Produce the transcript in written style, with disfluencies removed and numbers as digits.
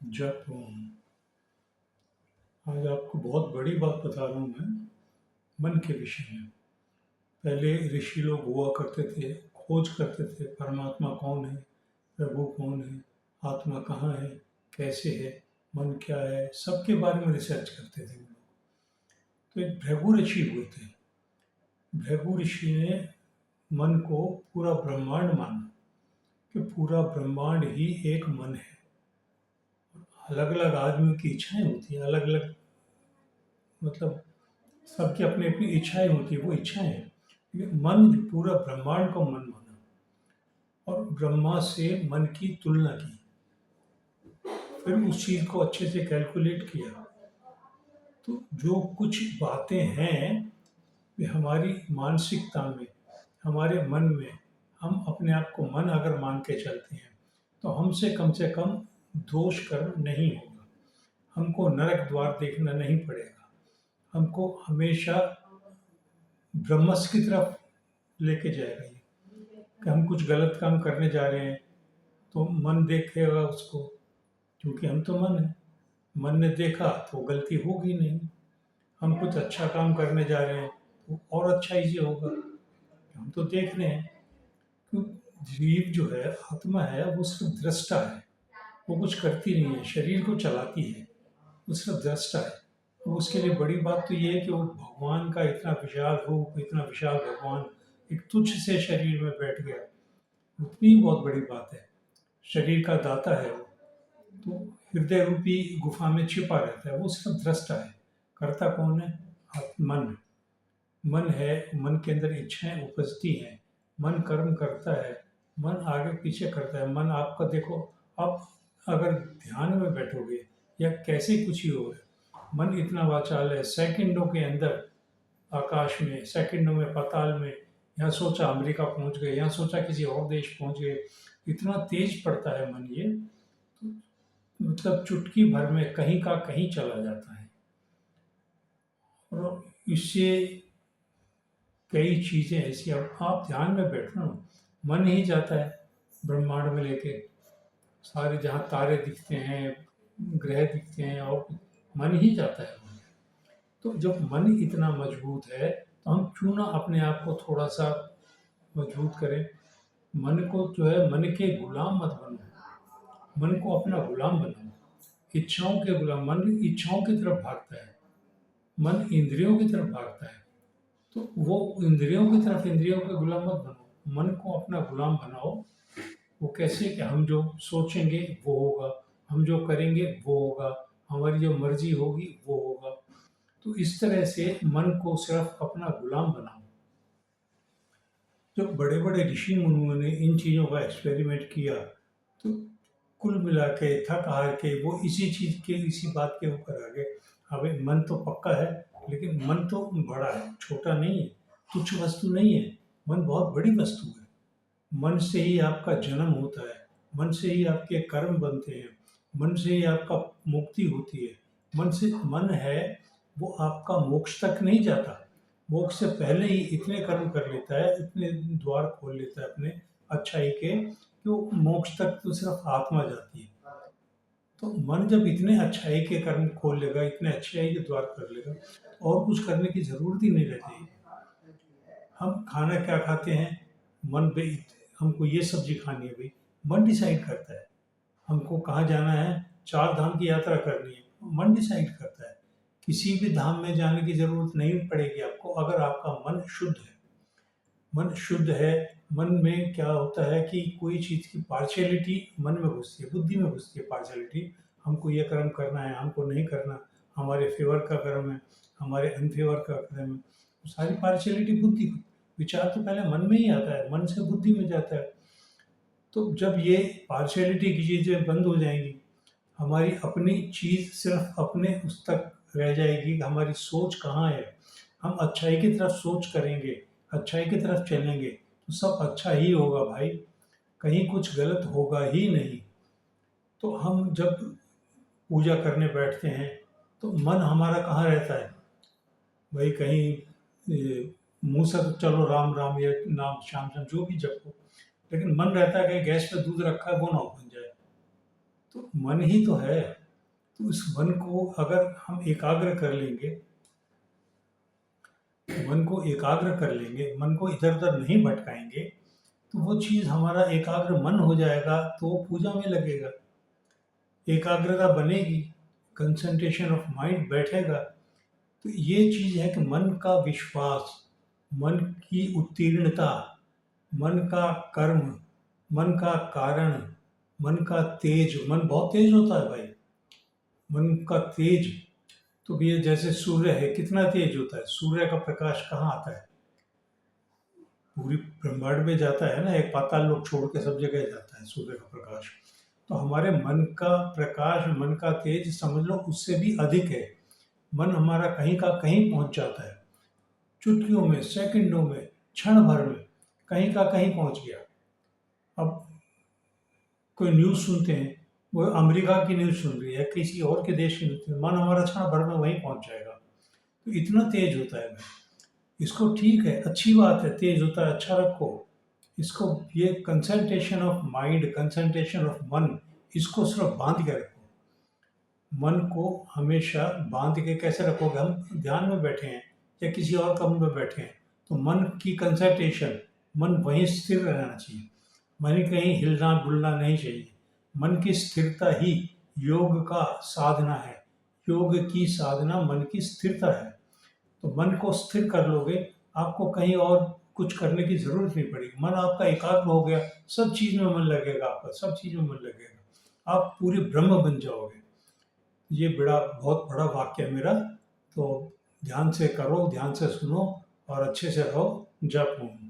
जब आज आपको बहुत बड़ी बात बता रहा हूँ मैं मन के विषय में। पहले ऋषि लोग हुआ करते थे, खोज करते थे परमात्मा कौन है, प्रभु कौन है, आत्मा कहाँ है, कैसे है, मन क्या है, सबके बारे में रिसर्च करते थे वो लोग। तो एक भृगु ऋषि हुए थे। भृगु ऋषि ने मन को पूरा ब्रह्मांड माना कि पूरा ब्रह्मांड ही एक मन है। अलग अलग आदमियों की इच्छाएं होती हैं, अलग अलग मतलब सबकी अपनी अपनी इच्छाएं होती है, वो इच्छाएं हैं। ये मन पूरा ब्रह्मांड को मन माना और ब्रह्मा से मन की तुलना की, फिर उस चीज को अच्छे से कैलकुलेट किया। तो जो कुछ बातें हैं वे हमारी मानसिकता में, हमारे मन में, हम अपने आप को मन अगर मान के चलते हैं तो हमसे कम से कम दोष कर्म नहीं होगा, हमको नरक द्वार देखना नहीं पड़ेगा, हमको हमेशा ब्रह्मस की तरफ लेके जाएगा ये। कि हम कुछ गलत काम करने जा रहे हैं तो मन देखेगा उसको, क्योंकि हम तो मन है, मन ने देखा तो गलती होगी नहीं। हम कुछ अच्छा काम करने जा रहे हैं तो और अच्छा इजी होगा, हम तो देख रहे हैं। क्यों? जीव जो है, आत्मा है, वो सिर्फ दृष्टा है, वो कुछ करती नहीं है, शरीर को चलाती है, वो सिर्फ दृष्टा है। तो उसके लिए बड़ी बात तो ये है कि वो भगवान का इतना विशाल रूप, इतना विशाल भगवान एक तुच्छ से शरीर में बैठ गया, उतनी ही बहुत बड़ी बात है। शरीर का दाता है वो, तो हृदय रूपी गुफा में छिपा रहता है, वो सिर्फ दृष्टा है। करता कौन है? मन। मन है, मन के अंदर इच्छाएं उपजती हैं, मन कर्म करता है, मन आगे पीछे करता है। मन आपका देखो, आप अगर ध्यान में बैठोगे या कैसे कुछ ही हो, मन इतना वाचाल है, सेकंडों के अंदर आकाश में, सेकंडों में पाताल में, यहाँ सोचा अमेरिका पहुंच गए, यहाँ सोचा किसी और देश पहुंच गए, इतना तेज पड़ता है मन ये। तो मतलब चुटकी भर में कहीं का कहीं चला जाता है। और इससे कई चीज़ें ऐसी, अब आप ध्यान में बैठना, मन ही जाता है ब्रह्मांड में लेके, सारे जहाँ तारे दिखते हैं, ग्रह दिखते हैं, और मन ही जाता है वहाँ। तो जब मन इतना मजबूत है तो हम क्यों ना अपने आप को थोड़ा सा मजबूत करें। मन को जो है, मन के गुलाम मत बनो, मन को अपना गुलाम बनाओ। इच्छाओं के गुलाम, मन इच्छाओं की तरफ भागता है, मन इंद्रियों की तरफ भागता है। तो वो इंद्रियों की तरफ, इंद्रियों के गुलाम मत बनो, मन को अपना गुलाम बनाओ। वो कैसे? कि हम जो सोचेंगे वो होगा, हम जो करेंगे वो होगा, हमारी जो मर्जी होगी वो होगा। तो इस तरह से मन को सिर्फ अपना गुलाम बनाओ। जब बड़े बड़े ऋषि मुनियों ने इन चीज़ों का एक्सपेरिमेंट किया तो कुल मिला के थक हार के वो इसी चीज़ के, इसी बात के ऊपर आ गए। अबे मन तो पक्का है, लेकिन मन तो बड़ा है, छोटा नहीं है, तुच्छ वस्तु नहीं है। मन बहुत बड़ी वस्तु है। मन से ही आपका जन्म होता है, मन से ही आपके कर्म बनते हैं, मन से ही आपका मुक्ति होती है। मन से, मन है वो आपका मोक्ष तक नहीं जाता, मोक्ष से पहले ही इतने कर्म कर लेता है, इतने द्वार खोल लेता है अपने अच्छाई के, कि वो मोक्ष तक तो सिर्फ आत्मा जाती है। तो मन जब इतने अच्छाई के कर्म खोल लेगा, इतने अच्छाई के द्वार कर लेगा, तो और कुछ करने की जरूरत ही नहीं रहती। हम खाना क्या खाते हैं, मन पे, हमको ये सब्जी खानी है भाई, मन डिसाइड करता है। हमको कहाँ जाना है, चार धाम की यात्रा करनी है, मन डिसाइड करता है। किसी भी धाम में जाने की जरूरत नहीं पड़ेगी आपको, अगर आपका मन शुद्ध है। मन शुद्ध है, मन में क्या होता है कि कोई चीज़ की पार्शियलिटी मन में घुसती है, बुद्धि में घुसती है पार्शियलिटी। हमको ये कर्म करना है, हमको नहीं करना, हमारे फेवर का कर्म है, हमारे अनफेवर का कर्म है। तो सारी पार्शियलिटी बुद्धि, विचार तो पहले मन में ही आता है, मन से बुद्धि में जाता है। तो जब ये पार्शियलिटी की चीज़ें बंद हो जाएंगी, हमारी अपनी चीज़ सिर्फ अपने उस तक रह जाएगी, हमारी सोच कहाँ है, हम अच्छाई की तरफ सोच करेंगे, अच्छाई की तरफ चलेंगे तो सब अच्छा ही होगा भाई, कहीं कुछ गलत होगा ही नहीं। तो हम जब पूजा करने बैठते हैं तो मन हमारा कहाँ रहता है भाई? कहीं मुंह से तो चलो राम राम या नाम श्याम श्याम जो भी जपो, लेकिन मन रहता है कि गैस पे दूध रखा है वो ना बन जाए, तो मन ही तो है। तो उस मन को अगर हम एकाग्र कर लेंगे, मन को एकाग्र कर लेंगे, मन को इधर उधर नहीं भटकाएंगे, तो वो चीज़ हमारा एकाग्र मन हो जाएगा, तो वो पूजा में लगेगा, एकाग्रता बनेगी, कंसंट्रेशन ऑफ माइंड बैठेगा। तो ये चीज़ है कि मन का विश्वास, मन की उत्तीर्णता, मन का कर्म, मन का कारण, मन का तेज। मन बहुत तेज होता है भाई, मन का तेज। तो ये जैसे सूर्य है, कितना तेज होता है, सूर्य का प्रकाश कहाँ आता है, पूरी ब्रह्मांड में जाता है ना, एक पाताल लोक छोड़ के सब जगह जाता है सूर्य का प्रकाश। तो हमारे मन का प्रकाश, मन का तेज समझ लो उससे भी अधिक है। मन हमारा कहीं का कहीं पहुंच जाता है, चुटकियों में, सेकंडों में, क्षण भर में कहीं का कहीं पहुंच गया। अब कोई न्यूज़ सुनते हैं, वो अमेरिका की न्यूज़ सुन रही है, किसी और के देश की न्यूज़, मन हमारा क्षण भर में वहीं पहुंच जाएगा। तो इतना तेज होता है मन। इसको ठीक है, अच्छी बात है, तेज होता है, अच्छा रखो इसको। ये concentration of mind, concentration of मन, इसको सिर्फ बांध के रखो। मन को हमेशा बांध के कैसे रखोगे, हम ध्यान में बैठे हैं या किसी और काम में बैठे हैं, तो मन की कंसंट्रेशन, मन वहीं स्थिर रहना चाहिए, मन कहीं हिलना डुलना नहीं चाहिए। मन की स्थिरता ही योग का साधना है, योग की साधना मन की स्थिरता है। तो मन को स्थिर कर लोगे, आपको कहीं और कुछ करने की ज़रूरत नहीं पड़ेगी। मन आपका एकाग्र हो गया, सब चीज़ में मन लगेगा आपका, सब चीज़ में मन लगेगा, आप पूरे ब्रह्म बन जाओगे। ये बड़ा बहुत बड़ा वाक्य है मेरा। तो ध्यान से करो, ध्यान से सुनो और अच्छे से रहो। जप ओम।